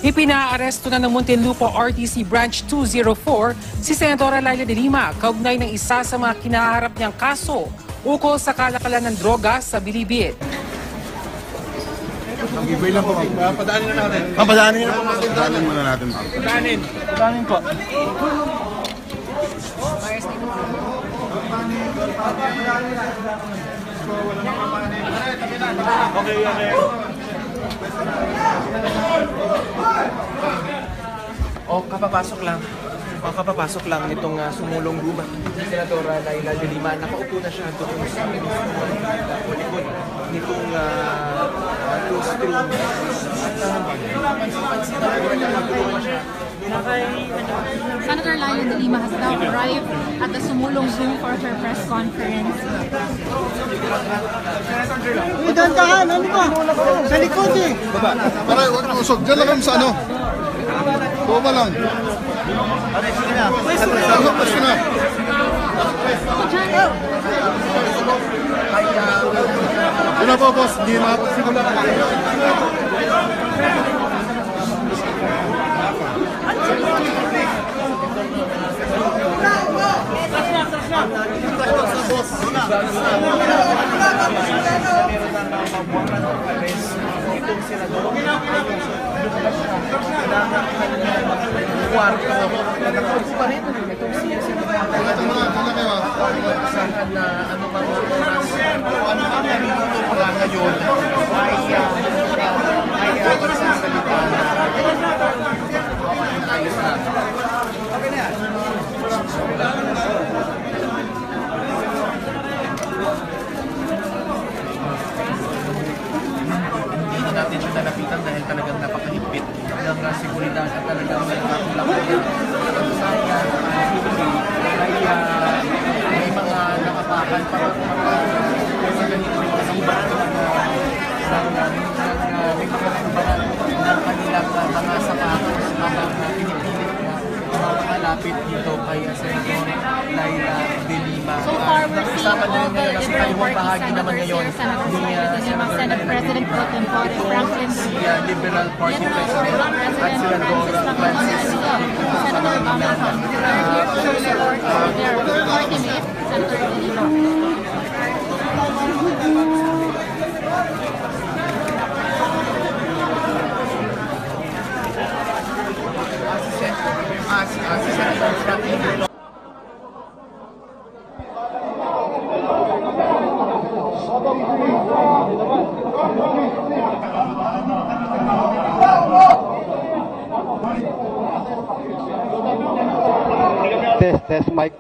Ipinaaresto na ng Muntinlupa RTC Branch 204 si Senadora Laila de Lima kaugnay ng isa sa mga kinaharap niyang kaso ukol sa kalakalan ng droga sa Bilibid. Ang giveaway lang po. Padaanin na natin. Padaanin na po natin. Padaanin muna natin. Padaanin po. Okay. Kapapasok lang nitong sumulong luma si Senadora Laila de Lima. Nakaupo na siya doon sa likod nitong close-room. Senator Laila de Lima has now arrived at the Sumulong Zoo for her press conference. Dandahan, ano ba? Sa likod eh. Baba. Para huwag usog. Diyan lang kami sa ano. Baba lang. Sige na. Pwesto na. Yun na po, boss. Hindi makapagsigol na. Itong senador kwarto pa rin itong siya saan na ano bang oras ano ang narinig mula ngayon ay magsasalita na ayos na okay na yan. Natin siya nalapitan dahil talagang napakahigpit ng seguridad at talagang nagkakulang may mga nakapakan para ganito may mga sambahan ng kanilang mga sapatos habang pinipilit na makalapit dito kay Senator Laila de Lima. So far, we're seeing all the Liberal Party senators here, Senator Laila de Lima, Senate President Pro Tempore Franklin Liberal Party President at Senador Francis Senator Bamasan are here to support their party mate, Senator de Lima. Senator Franklin Test, mic.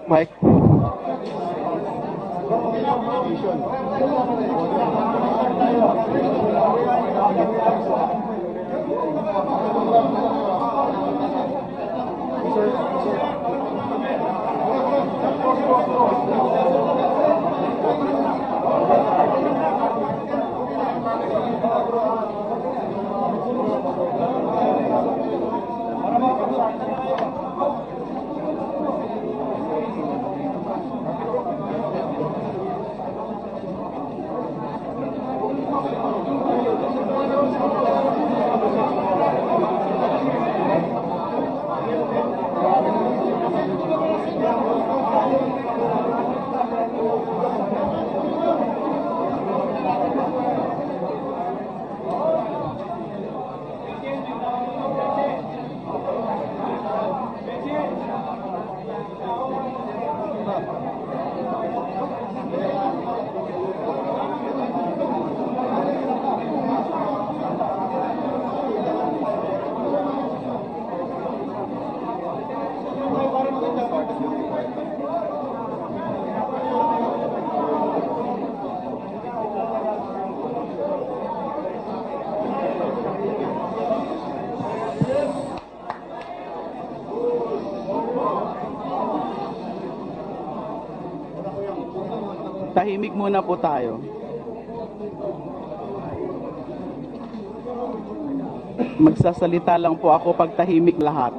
Tahimik muna po tayo. Magsasalita lang po ako pag tahimik lahat.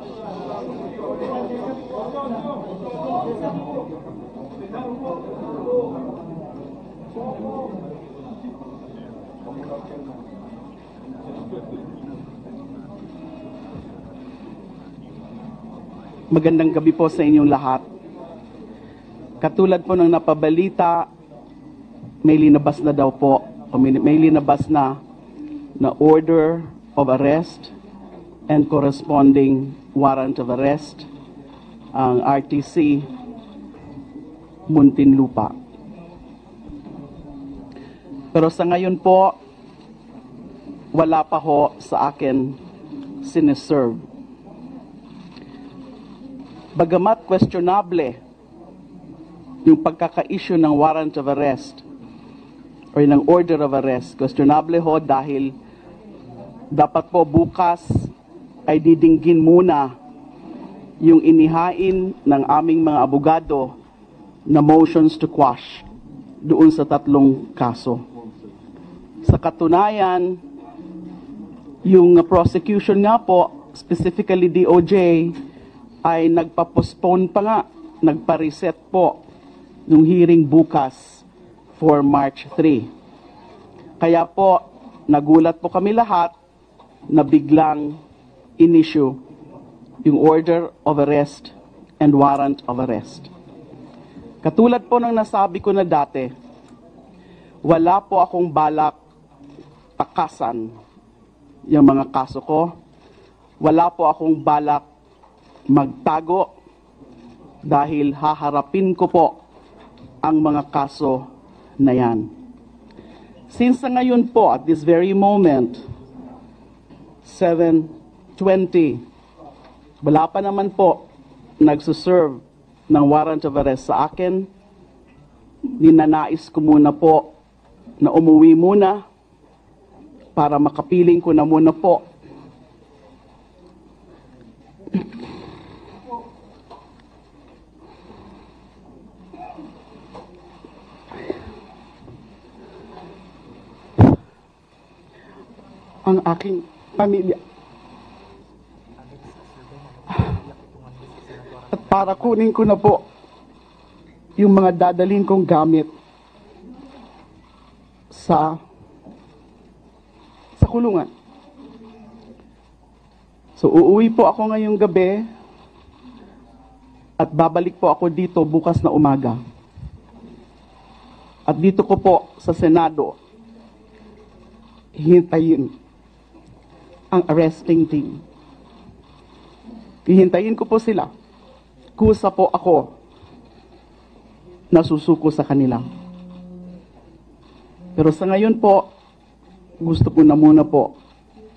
Magandang gabi po sa inyong lahat. Katulad po ng napabalita, may linabas na daw po, o may linabas na order of arrest and corresponding warrant of arrest ang RTC Muntinlupa. Pero sa ngayon po, wala pa ho sa akin siniserve. Bagamat questionable yung pagkaka-issue ng warrant of arrest o ng order of arrest, questionable ho dahil dapat po bukas ay didinggin muna yung inihain ng aming mga abogado na motions to quash doon sa 3 kaso. Sa katunayan, yung prosecution nga po, specifically DOJ, ay nagpa-postpone pa nga, nagpa-reset po nung hearing bukas for March 3. Kaya po, nagulat po kami lahat na biglang in-issue yung order of arrest and warrant of arrest. Katulad po ng nasabi ko na dati, wala po akong balak takasan yung mga kaso ko. Wala po akong balak magtago dahil haharapin ko po ang mga kaso na yan. Since sa ngayon po, at this very moment, 7:20, wala pa naman po nagsuserve ng warrant of arrest sa akin, ninanais ko muna po na umuwi muna para makapiling ko na muna po ang aking pamilya. At para kunin ko na po yung mga dadalhin kong gamit sa kulungan. So uuwi po ako ngayong gabi at babalik po ako dito bukas na umaga. At dito ko po sa Senado hihintayin ang arresting team. Hihintayin ko po sila. Kusa po ako na susuko sa kanila. Pero sa ngayon po, gusto ko na muna po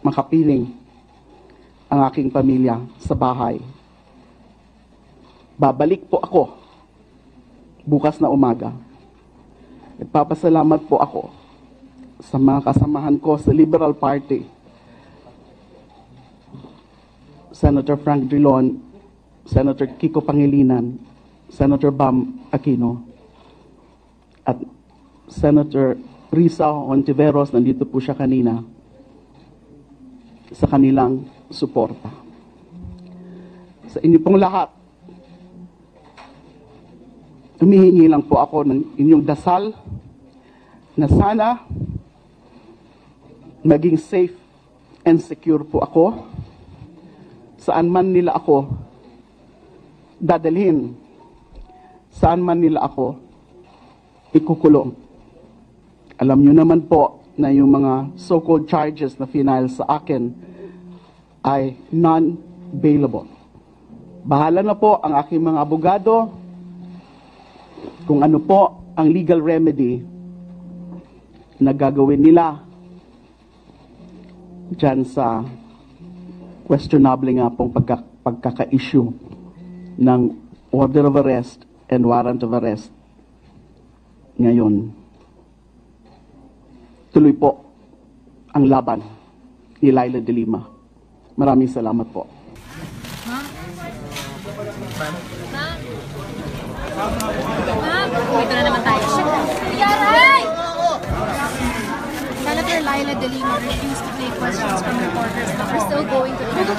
makapiling ang aking pamilya sa bahay. Babalik po ako bukas na umaga. Nagpapasalamat po ako sa mga kasamahan ko sa Liberal Party. Senator Frank Drilon, Senator Kiko Pangilinan, Senator Bam Aquino, at Senator Risa Ontiveros, nandito po siya kanina, sa kanilang suporta. Sa inyo pong lahat, humihingi lang po ako ng inyong dasal na sana maging safe and secure po ako saan man nila ako dadalhin, saan man nila ako ikukulong. Alam nyo naman po na yung mga so-called charges na final sa akin ay non-bailable. Bahala na po ang aking mga abogado kung ano po ang legal remedy na gagawin nila dyan sa questionable nga pong pagkaka-issue ng order of arrest and warrant of arrest ngayon. Tuloy po ang laban ni Laila de Lima. Maraming salamat po. Ito na naman tayo. Yaray! Senator Laila de Lima refused to take questions from reporters but are still going to the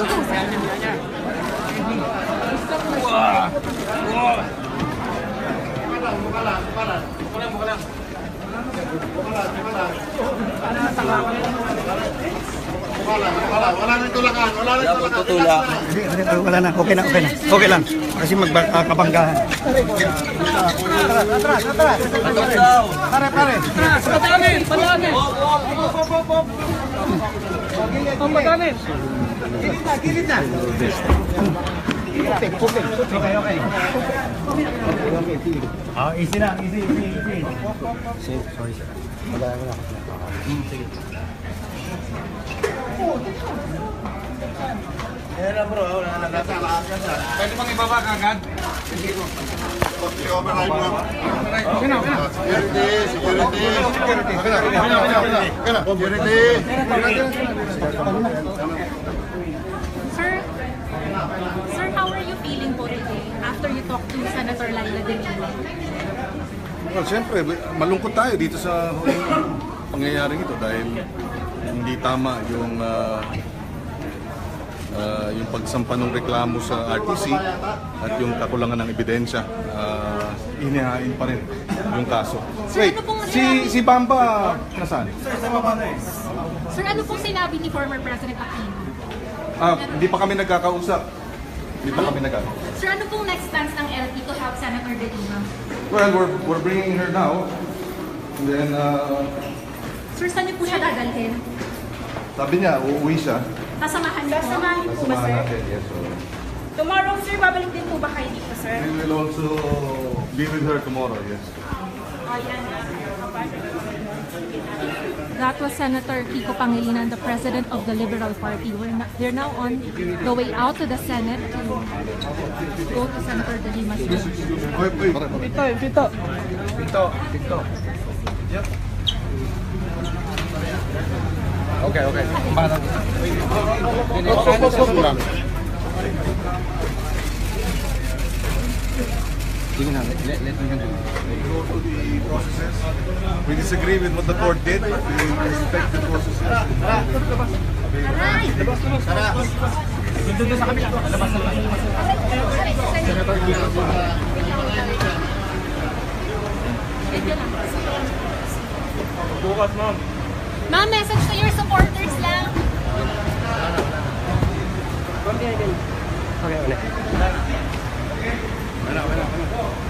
Wala nang tulakan, wala nang tulakan. Wala na, okay na, okay na. Okay lang. Kasi magkabanggahan. Atras. Pare. Padanin. Gilid na. Kuping. Okay. Easy na, easy. Sorry, sir. Sige. Yan na bro, wala na nagtatala. Pwede bang ibaba kagad? I-override mo. Security. Sir, how are you feeling po today after you talk to Senator Laila De Lima? Well, siyempre, malungkot tayo dito sa pangyayaring ito dahil hindi tama yung pagsampa ng reklamo sa RTC at yung kakulangan ng ebidensya. Inihain pa rin yung kaso. Sir, Wait, ano pong si Bamba nasaan? Sir, ano pong sinabi ni former President Aquino? Hindi pa kami nagkakausap. Sir, ano pong next stance ng LT to help Senator De Lima? Well, we're bringing her now. And then, Sir, saan niyo po siya dadalhin? sabi niya, uuwi siya. Kasamahan niyo po? Sasamahin po ba, Sasamahan sir? natin, yes. So, Tomorrow, sir, babalik din po ba kayo dito, sir? we will also be with her tomorrow, yes. That was Senator Kiko Pangilinan, the president of the Liberal Party. They're now on the way out to the Senate to go to Senator De Lima's room. Pinto. Yep. Okay. Sige na, let me handle it. Go to the processes. We disagree with what the court did. We respect the processes. Bukas, ma'am. Ma'am, message to your supporters lang.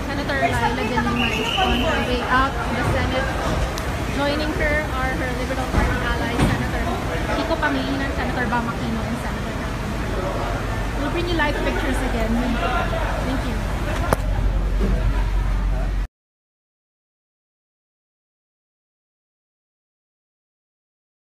Senator Laila De Lima is on her way out to the Senate. Joining her are her Liberal Party allies, Senator Kiko Pangilinan, Senator Bam Aquino, and Senator Catherine. We'll bring you live pictures again. Thank